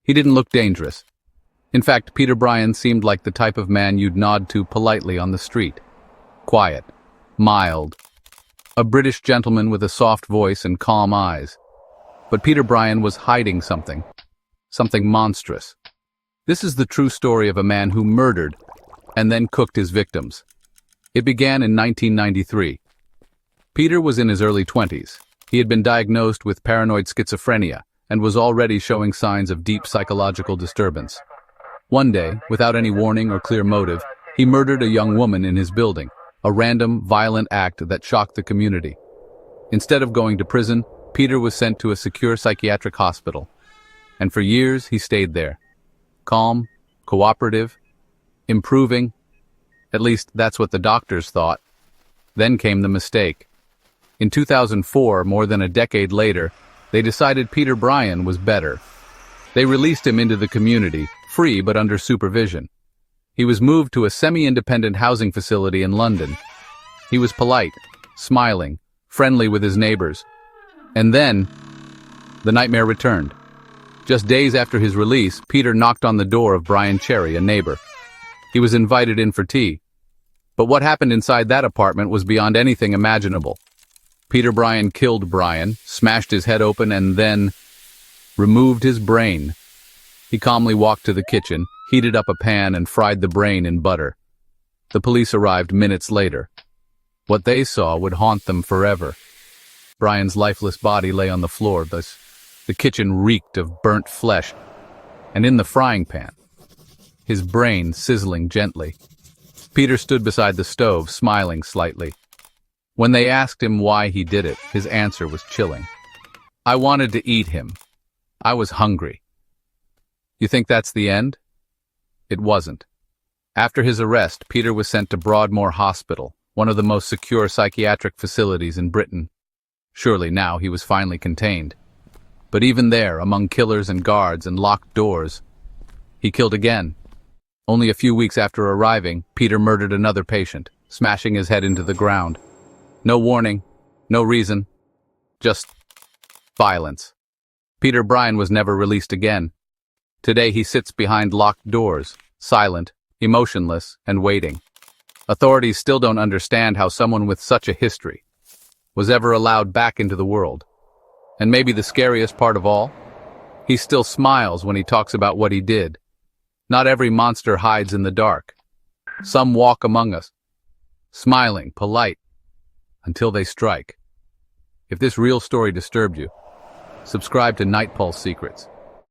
He didn't look dangerous. In fact, Peter Bryan seemed like the type of man you'd nod to politely on the street. Quiet, mild, a British gentleman with a soft voice and calm eyes. But Peter Bryan was hiding something monstrous. This is the true story of a man who murdered and then cooked his victims. It began in 1993. Peter was in his early 20s. He had been diagnosed with paranoid schizophrenia and was already showing signs of deep psychological disturbance. One day, without any warning or clear motive, he murdered a young woman in his building, a random, violent act that shocked the community. Instead of going to prison, Peter was sent to a secure psychiatric hospital. And for years, he stayed there. Calm, cooperative, improving. At least that's what the doctors thought. Then came the mistake. In 2004, more than a decade later, they decided Peter Bryan was better. They released him into the community, free but under supervision. He was moved to a semi-independent housing facility in London. He was polite, smiling, friendly with his neighbors. And then, the nightmare returned. Just days after his release, Peter knocked on the door of Bryan Cherry, a neighbor. He was invited in for tea. But what happened inside that apartment was beyond anything imaginable. Peter Bryan killed Bryan, smashed his head open, and then removed his brain. He calmly walked to the kitchen, heated up a pan, and fried the brain in butter. The police arrived minutes later. What they saw would haunt them forever. Bryan's lifeless body lay on the floor, thus the kitchen reeked of burnt flesh, and in the frying pan, his brain sizzling gently. Peter stood beside the stove, smiling slightly. When they asked him why he did it, his answer was chilling. I wanted to eat him. I was hungry. You think that's the end? It wasn't. After his arrest, Peter was sent to Broadmoor Hospital, one of the most secure psychiatric facilities in Britain. Surely now he was finally contained. But even there, among killers and guards and locked doors, he killed again. Only a few weeks after arriving, Peter murdered another patient, smashing his head into the ground. No warning, no reason, just violence. Peter Bryan was never released again. Today he sits behind locked doors, silent, emotionless, and waiting. Authorities still don't understand how someone with such a history was ever allowed back into the world. And maybe the scariest part of all? He still smiles when he talks about what he did. Not every monster hides in the dark. Some walk among us, smiling, polite, until they strike. If this real story disturbed you, subscribe to Night Pulse Secrets.